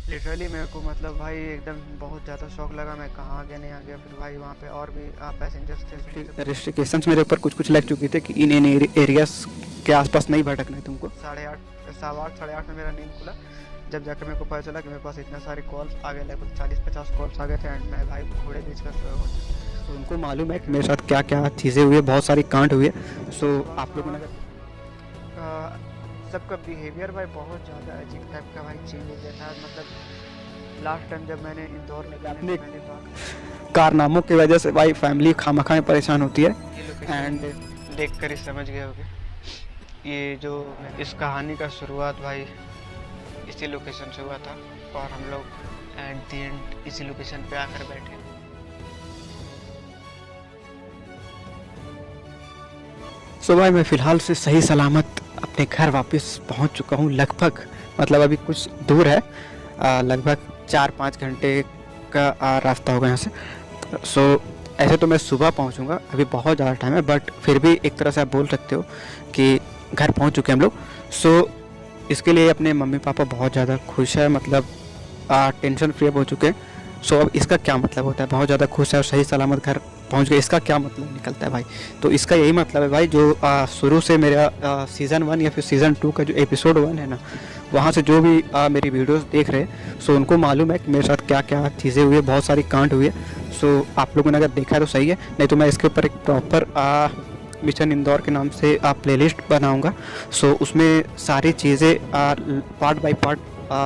Literally मेरे को मतलब भाई एकदम बहुत ज़्यादा शौक लगा, मैं कहाँ आ गया नहीं आ गया। फिर भाई वहाँ पे और भी पैसेंजर्स थे। रिस्ट्रिक्शंस मेरे ऊपर कुछ कुछ लग चुकी थी कि इन एरियाज के आसपास नहीं भटकना है तुमको। 8:30 8:15 8:30 में मेरा नींद खुला, जब जाकर मेरे को पता चला कि मेरे पास इतना सारे कॉल्स आ गए, लगभग 40-50 कॉल्स आ गए थे। एंड मैं भाई घोड़े बेच कर सोया हुआ था। तो उनको मालूम है कि मेरे साथ क्या क्या चीज़ें हुई है, बहुत सारी कांड हुई है। सो आप लोगों ने अगर सबका बिहेवियर भाई बहुत ज़्यादा अजीब टाइप का भाई चेंज हो गया था। मतलब लास्ट टाइम जब मैंने इंदौर निकला अपने मैंने कारनामों की वजह से भाई फैमिली खामखा में परेशान होती है। एंड देख कर ही समझ गए होगे, ये जो इस कहानी का शुरुआत भाई इसी लोकेशन से हुआ था। और हम लोग एट द एंड इसी लोकेशन पे आकर बैठे। सो भाई मैं फ़िलहाल से सही सलामत अपने घर वापस पहुंच चुका हूं। लगभग मतलब अभी कुछ दूर है, लगभग 4-5 घंटे का रास्ता होगा यहाँ से। सो ऐसे तो मैं सुबह पहुंचूंगा, अभी बहुत ज़्यादा टाइम है, बट फिर भी एक तरह से आप बोल सकते हो कि घर पहुंच चुके हैं हम लोग। सो इसके लिए अपने मम्मी पापा बहुत ज़्यादा खुश है, मतलब टेंशन फ्री हो चुके हैं। सो अब इसका क्या मतलब होता है बहुत ज़्यादा खुश है और सही सलामत घर पहुंच गए, इसका क्या मतलब निकलता है भाई? तो इसका यही मतलब है भाई, जो शुरू से मेरा सीज़न 1 या फिर सीज़न 2 का जो एपिसोड 1 है ना, वहाँ से जो भी मेरी वीडियोस देख रहे हैं, सो उनको मालूम है कि मेरे साथ क्या क्या चीज़ें हुई है, बहुत सारी कांड हुई है। सो आप लोगों ने अगर देखा है तो सही है, नहीं तो मैं इसके ऊपर एक प्रॉपर मिशन इंदौर के नाम से प्लेलिस्ट बनाऊँगा। सो उसमें सारी चीज़ें पार्ट बाई पार्ट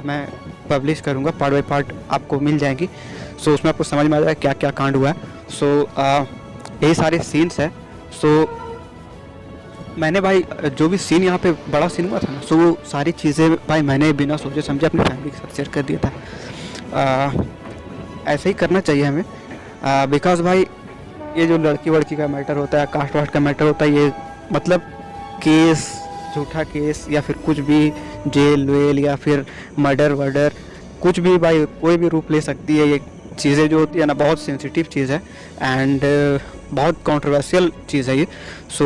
मैं पब्लिश करूँगा, पार्ट बाई पार्ट आपको मिल जाएंगी। सो उसमें आपको समझ में आ जाएगा क्या क्या कांड हुआ है। सो यही सारे सीन्स हैं। सो मैंने भाई जो भी सीन यहाँ पे बड़ा सीन हुआ था ना, सो वो सारी चीज़ें भाई मैंने बिना सोचे समझे अपनी फैमिली के साथ शेयर कर दिया था। ऐसे ही करना चाहिए हमें, बिकॉज भाई ये जो लड़की वड़की का मैटर होता है, कास्ट वास्ट का मैटर होता है, ये मतलब केस, झूठा केस या फिर कुछ भी जेल वेल या फिर मर्डर वर्डर, कुछ भी भाई कोई भी रूप ले सकती है। ये चीज़ें जो होती है ना, बहुत सेंसिटिव चीज़ है एंड बहुत कंट्रोवर्शियल चीज़ है ये। सो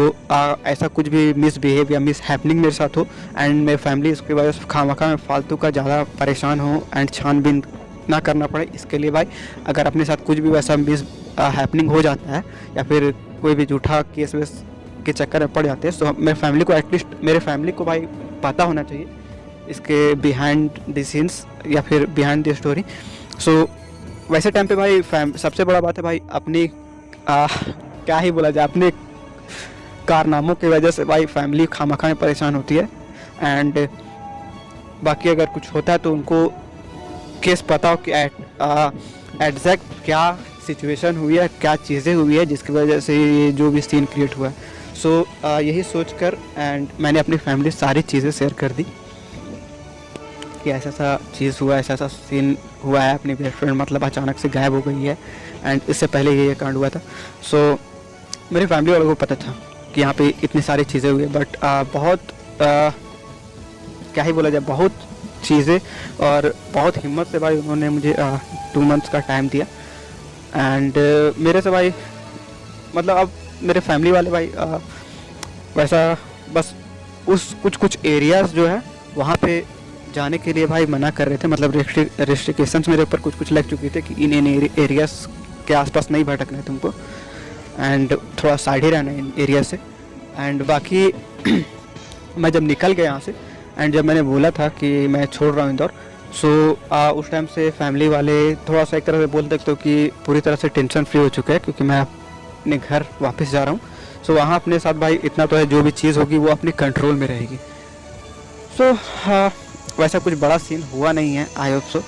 ऐसा कुछ भी मिसबिहेव या मिस हैपनिंग मेरे साथ हो एंड मेरी फैमिली इसकी वजह से खामखा में फालतू का ज़्यादा परेशान हो एंड छानबीन ना करना पड़े, इसके लिए भाई अगर अपने साथ कुछ भी वैसा मिस हैपनिंग हो जाता है या फिर कोई भी झूठा केस वेस के चक्कर में पड़ जाते हैं, सो मेरे फैमिली को एटलीस्ट मेरे फैमिली को भाई पता होना चाहिए इसके बिहाइंड द सीन्स या फिर बिहाइंड द स्टोरी। सो वैसे टाइम पे भाई सबसे बड़ा बात है भाई अपनी क्या ही बोला जाए, अपने कारनामों की वजह से भाई फैमिली खामखा में परेशान होती है। एंड बाकी अगर कुछ होता है तो उनको केस पता हो कि एग्जैक्ट क्या सिचुएशन हुई है, क्या चीज़ें हुई है जिसकी वजह से ये जो भी सीन क्रिएट हुआ है। सो यही सोचकर एंड मैंने अपनी फैमिली सारी चीज़ें शेयर कर दी कि ऐसा ऐसा चीज़ हुआ, ऐसा ऐसा सीन हुआ है, अपनी बेस्ट फ्रेंड मतलब अचानक से गायब हो गई है एंड इससे पहले ये कांड हुआ था। सो मेरी फैमिली वालों को पता था कि यहाँ पे इतनी सारी चीज़ें हुई है, बट बहुत क्या ही बोला जाए, बहुत चीज़ें और बहुत हिम्मत से भाई उन्होंने मुझे 2 मंथ्स का टाइम दिया। एंड मेरे से भाई मतलब अब मेरे फैमिली वाले भाई वैसा बस उस कुछ एरियाज़ जो है वहाँ पे जाने के लिए भाई मना कर रहे थे, मतलब रिस्ट्रिक्शंस मेरे ऊपर कुछ लग चुकी थी कि इन एरियाज़ के आसपास नहीं भटकना है तुमको एंड थोड़ा साइड ही रहना है इन एरिया से। एंड बाकी मैं जब निकल गया यहाँ से एंड जब मैंने बोला था कि मैं छोड़ रहा हूँ इंदौर, सो उस टाइम से फैमिली वाले थोड़ा सा एक तरह से बोल सकते हो कि पूरी तरह से टेंशन फ्री हो चुके हैं, क्योंकि मैं अपने घर वापस जा रहा हूँ। सो वहाँ अपने साथ भाई इतना तो है, जो भी चीज़ होगी वो अपने कंट्रोल में रहेगी। सो वैसा कुछ बड़ा सीन हुआ नहीं है, आई होप सो।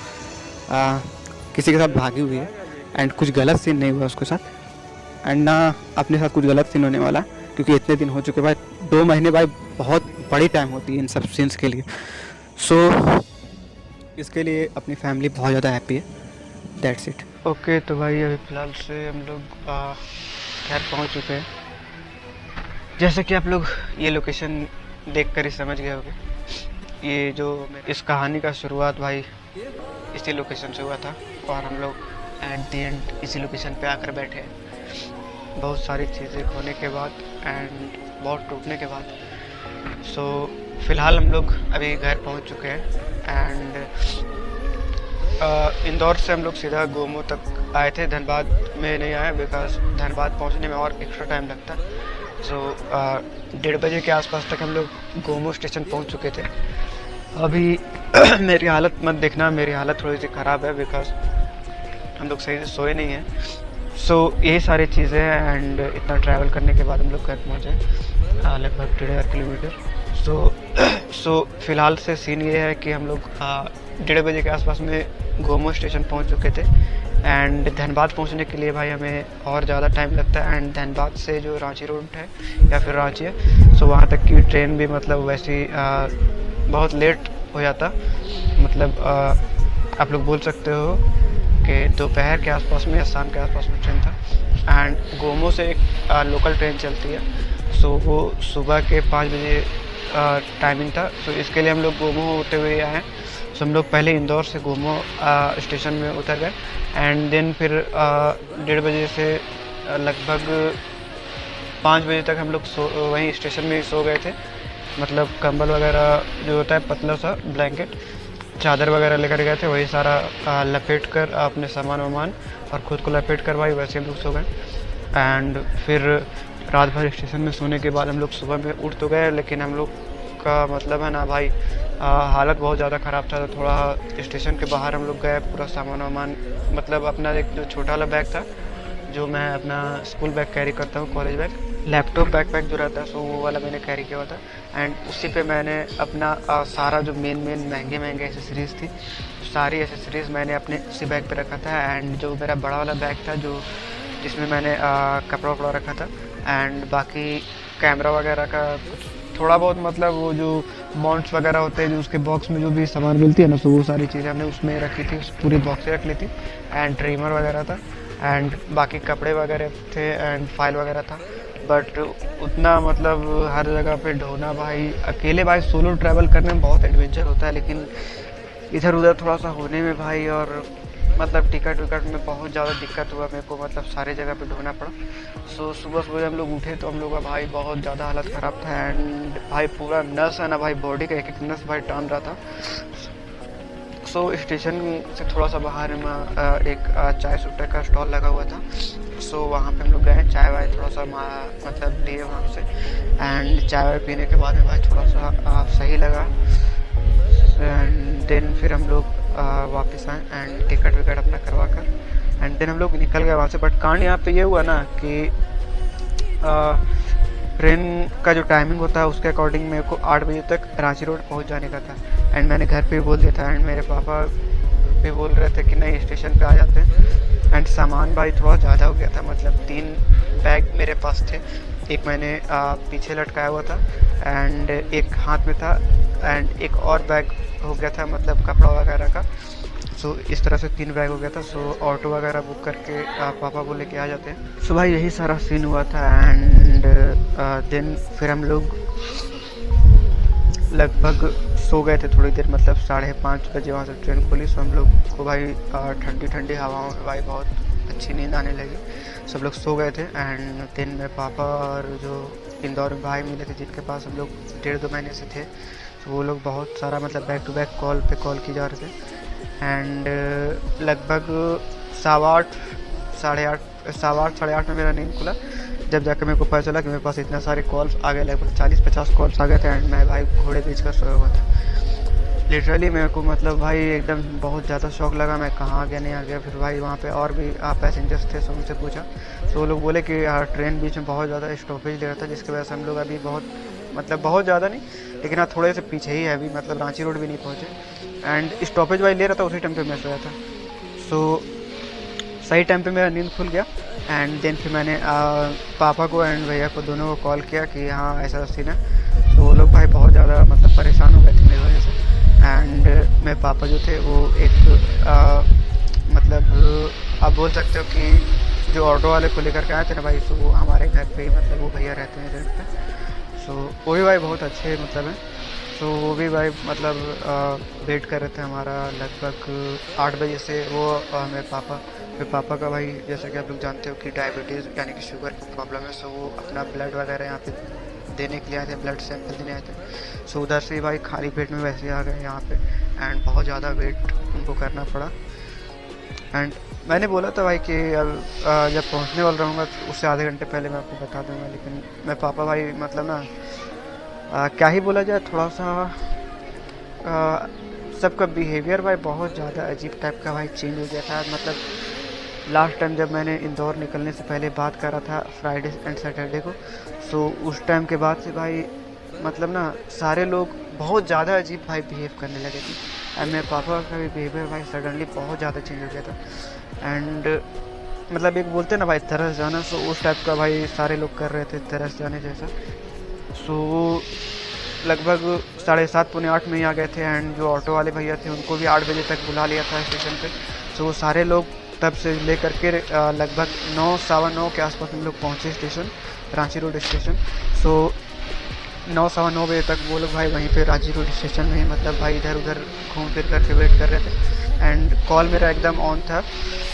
किसी के साथ भागी हुई है एंड कुछ गलत सीन नहीं हुआ उसके साथ एंड ना अपने साथ कुछ गलत सीन होने वाला, क्योंकि इतने दिन हो चुके भाई, 2 महीने भाई बहुत बड़ी टाइम होती है इन सब सीन्स के लिए। सो इसके लिए अपनी फैमिली बहुत ज़्यादा हैप्पी है, दैट्स इट। ओके तो भाई अभी फ़िलहाल से हम लोग घर पहुंच चुके हैं। जैसे कि आप लोग ये लोकेशन देख कर ही समझ गए होंगे, ये जो इस कहानी का शुरुआत भाई इसी लोकेशन से हुआ था। और हम लोग एट द एंड इसी लोकेशन पे आकर बैठे हैं, बहुत सारी चीज़ें खोने के बाद एंड बहुत टूटने के बाद। सो फ़िलहाल हम लोग अभी घर पहुंच चुके हैं एंड इंदौर से हम लोग सीधा गोमो तक आए थे, धनबाद में नहीं आए बिकॉज धनबाद पहुंचने में और एक्स्ट्रा टाइम लगता। सो 1:30 बजे के आसपास तक हम लोग गोमो स्टेशन पहुंच चुके थे। अभी मेरी हालत मत देखना, मेरी हालत थोड़ी सी ख़राब है बिकॉज हम लोग सही से सोए नहीं हैं। सो यही सारी चीज़ें हैं एंड इतना ट्रैवल करने के बाद हम लोग घर पहुँचे लगभग 1.5 किलोमीटर। सो फ़िलहाल से सीन ये है कि हम लोग 1:30 बजे के आसपास में गोमो स्टेशन पहुंच चुके थे एंड धनबाद पहुंचने के लिए भाई हमें और ज़्यादा टाइम लगता है। एंड धनबाद से जो रांची रोड है या फिर रांची है, सो वहाँ तक की ट्रेन भी मतलब वैसी बहुत लेट हो जाता। मतलब आप लोग बोल सकते हो कि दोपहर के आसपास में या शाम के आसपास में ट्रेन था। एंड गोमो से एक लोकल ट्रेन चलती है, सो वो सुबह के 5 बजे टाइमिंग था। सो इसके लिए हम लोग गोमो होते हुए आए। सो हम लोग पहले इंदौर से गोमो स्टेशन में उतर गए एंड देन फिर 1:30 बजे से लगभग 5 बजे तक हम लोग वहीं स्टेशन में ही सो गए थे। मतलब कंबल वगैरह जो होता है पतला सा ब्लैंकेट, चादर वगैरह लेकर गए थे, वही सारा लपेट कर अपने सामान वामान और ख़ुद को लपेट कर भाई वैसे हम लोग सो गए। एंड फिर रात भर स्टेशन में सोने के बाद हम लोग सुबह में उठ तो गए, लेकिन हम लोग का मतलब है ना भाई हालत बहुत ज़्यादा ख़राब था। तो थोड़ा स्टेशन के बाहर हम लोग गए, पूरा सामान वामान मतलब अपना एक जो छोटा वाला बैग था जो मैं अपना स्कूल बैग कैरी करता हूँ, कॉलेज बैग, लैपटॉप बैकपैक जो रहता है, सो वो वाला मैंने कैरी किया हुआ था। एंड उसी पे मैंने अपना सारा जो मेन महंगे एसेसरीज़ थी, सारी एसेसरीज़ मैंने अपने उसी बैग पे रखा था। एंड जो मेरा बड़ा वाला बैग था जो जिसमें मैंने कपड़ा वपड़ा रखा था एंड बाकी कैमरा वगैरह का थोड़ा बहुत मतलब वो जो माउंट्स वगैरह होते हैं जो उसके बॉक्स में जो भी सामान मिलती है ना, सो वो सारी चीज़ें हमने उसमें रखी थी, उस पूरी बॉक्स से रख ली थी। एंड ट्रिमर वगैरह था एंड बाकी कपड़े वगैरह थे एंड फाइल वगैरह था। बट उतना मतलब हर जगह पे ढोना भाई, अकेले भाई सोलो ट्रैवल करने में बहुत एडवेंचर होता है, लेकिन इधर उधर थोड़ा सा होने में भाई और मतलब टिकट विकट में बहुत ज़्यादा दिक्कत हुआ मेरे को, मतलब सारे जगह पे ढोना पड़ा। सो सुबह जब हम लोग उठे तो हम लोग का भाई बहुत ज़्यादा हालत ख़राब था एंड भाई पूरा नस है ना भाई, बॉडी का एक नस भाई टान रहा था। सो स्टेशन से थोड़ा सा बाहर में एक चाय सुट्टे का स्टॉल लगा हुआ था। सो वहाँ पे हम लोग गए, चाय वाय थोड़ा सा मतलब लिए वहाँ से। एंड चाय वाय पीने के बाद में भाई थोड़ा सा सही लगा। एंड देन फिर हम लोग वापस आए एंड टिकट विकट अपना करवा कर एंड देन हम लोग निकल गए वहाँ से। बट कांड यहाँ पे ये हुआ ना कि ट्रेन का जो टाइमिंग होता है उसके अकॉर्डिंग मेरे को 8 बजे तक रांची रोड पहुँच जाने का था। एंड मैंने घर पे बोल दिया था एंड मेरे पापा भी बोल रहे थे कि नहीं स्टेशन पे आ जाते हैं। एंड सामान भाई थोड़ा ज़्यादा हो गया था, मतलब 3 बैग मेरे पास थे, एक मैंने पीछे लटकाया हुआ था एंड एक हाथ में था एंड एक और बैग हो गया था मतलब कपड़ा वगैरह का। सो इस तरह से 3 बैग हो गया था। सो ऑटो वगैरह बुक करके पापा को लेके आ जाते हैं। सो भाई यही सारा सीन हुआ था एंड देन फिर हम लोग लगभग सो गए थे थोड़ी देर, मतलब 5:30 बजे वहाँ से ट्रेन खुली। सो हम लोग को भाई ठंडी ठंडी हवाओं में भाई बहुत अच्छी नींद आने लगी, सब लोग सो गए थे। एंड दिन में पापा और जो इंदौर में भाई मिले थे जिनके पास हम लोग 1.5-2 महीने से थे, तो वो लोग बहुत सारा मतलब बैक टू बैक कॉल पे कॉल की जा रहे थे। एंड लगभग 8:15 साढ़े आठ में मेरा नींद खुला, जब जाकर मेरे को पता चला कि मेरे पास इतना सारे कॉल्स आ गए, लगभग 40-50 कॉल्स आ गए थे। एंड मैं भाई घोड़े बेच कर सोया हुआ था लिटरली। मेरे को मतलब भाई एकदम बहुत ज़्यादा शौक लगा, मैं कहाँ आ गया नहीं आ गया। फिर भाई वहाँ पे और भी पैसेंजर्स थे, सो उनसे पूछा, तो वो लोग बोले कि ट्रेन बीच में बहुत ज़्यादा स्टॉपेज ले रहा था, जिसकी वजह से हम लोग अभी बहुत ज़्यादा नहीं लेकिन हाँ थोड़े से पीछे ही है अभी, मतलब रांची रोड भी नहीं पहुँचे। एंड स्टॉपेज भाई ले रहा था, उसी टाइम पे मैं सोया था। सो सही टाइम पे मेरा नींद खुल गया। एंड देन फिर मैंने पापा को एंड भैया को दोनों को कॉल किया कि हाँ ऐसा सीन है। तो वो लोग भाई बहुत ज़्यादा मतलब परेशान हो गए थे मेरी वजह से। एंड मेरे पापा जो थे वो एक मतलब आप बोल सकते हो कि जो ऑटो वाले को लेकर के आए थे ना भाई, तो वो हमारे घर पे ही मतलब वो भैया रहते हैं रेंट पे। सो वो भी भाई बहुत अच्छे मतलब हैं। तो वो भी भाई मतलब वेट कर रहे थे हमारा लगभग 8 बजे से। वो मेरे पापा का भाई जैसा कि आप लोग जानते हो कि डायबिटीज़ यानी कि शुगर की प्रॉब्लम है। सो वो अपना ब्लड वगैरह यहाँ पे देने के लिए आए थे, ब्लड सैंपल देने आए थे। सो उधर से भाई खाली पेट में वैसे आ गए यहाँ पे। एंड बहुत ज़्यादा वेट उनको करना पड़ा। एंड मैंने बोला था भाई कि अब जब पहुंचने वाला रहूँगा तो उससे आधे घंटे पहले मैं आपको बता दूंगा, लेकिन मैं पापा भाई मतलब ना क्या ही बोला जाए, थोड़ा सा सबका बिहेवियर भाई बहुत ज़्यादा अजीब टाइप का भाई चेंज हो गया था। मतलब लास्ट टाइम जब मैंने इंदौर निकलने से पहले बात करा था फ्राइडे एंड सैटरडे को, सो उस टाइम के बाद से भाई मतलब ना सारे लोग बहुत ज़्यादा अजीब भाई बिहेव करने लगे थे। एंड मेरे पापा का भी बिहेवियर भाई सडनली बहुत ज़्यादा चेंज हो गया था। एंड मतलब एक बोलते ना भाई तरस जाना, सो उस टाइप का भाई सारे लोग कर रहे थे, तरस जाने जैसा। सो लगभग 7:30 पौने 8 में ही आ गए थे। एंड जो ऑटो वाले भैया थे उनको भी 8 बजे तक बुला लिया था स्टेशन पे। सो वो सारे लोग तब से लेकर के लगभग 9 सवा 9 के आसपास हम लोग पहुँचे स्टेशन, रांची रोड स्टेशन। सो 9 सवा 9 बजे तक वो लोग भाई वहीं पे रांची रोड स्टेशन में मतलब भाई इधर उधर घूम फिर करके वेट कर रहे थे। एंड कॉल मेरा एकदम ऑन था,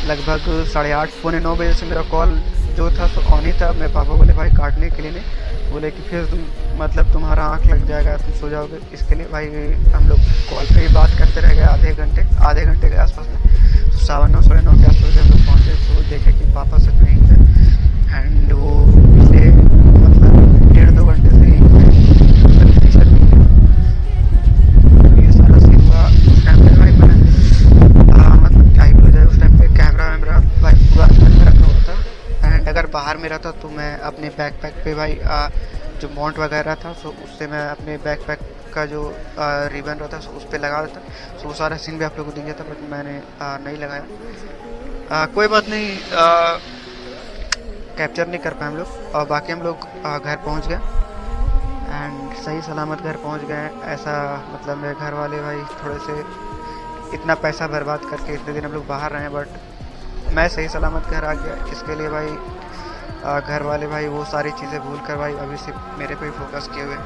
लगभग 8:30 पौने 9 बजे से मेरा कॉल जो था तो ऑन ही था। मेरे पापा बोले भाई काटने के लिए नहीं, बोले कि फिर तुम मतलब तुम्हारा आँख लग जाएगा, तुम सो जाओगे, इसके लिए भाई हम लोग कॉल पे ही बात करते रह गए आधे घंटे के आसपास में। तो 9:15 साढ़े 9 के आसपास हम लोग पहुँचे तो देखे कि पापा सच में ही थे। एंड वो पिछले मतलब 1.5-2 घंटे से ही ये सारा सीन हुआ। उस टाइम पे भाई मैंने मतलब क्या ही बोला जाए, उस टाइम पे कैमरा वैमरा भाई पूरा अंदर में रखा हुआ था। एंड अगर बाहर में रहता तो मैं अपने बैकपैक पे भाई जो माउंट वगैरह था सो उससे मैं अपने बैकपैक का जो रिबन रहता है उस पर लगा देता। सो वो सारा सीन भी आप लोगों को दिख गया था, बट मैंने नहीं लगाया। कोई बात नहीं, कैप्चर नहीं कर पाए हम लोग। और बाकी हम लोग घर पहुंच गए एंड सही सलामत घर पहुंच गए। ऐसा मतलब मेरे घर वाले भाई थोड़े से इतना पैसा बर्बाद करके इतने दिन हम लोग बाहर रहे हैं, बट मैं सही सलामत घर आ गया। इसके लिए भाई घर वाले भाई वो सारी चीज़ें भूल कर भाई अभी सिर्फ मेरे पे ही फोकस किए हुए।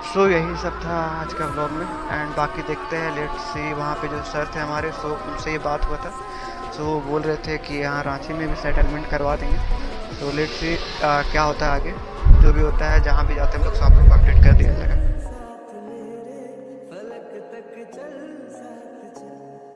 सो यही सब था आज का व्लॉग में। एंड बाकी देखते हैं, लेट्स सी। वहाँ पे जो सर थे हमारे, सो उनसे ये बात हुआ था। सो वो बोल रहे थे कि यहाँ रांची में भी सेटलमेंट करवा देंगे। तो लेट्स सी क्या होता है आगे, जो भी होता है जहाँ भी जाते हैं हम लोग सब लोग अपडेट कर दिया जाएगा।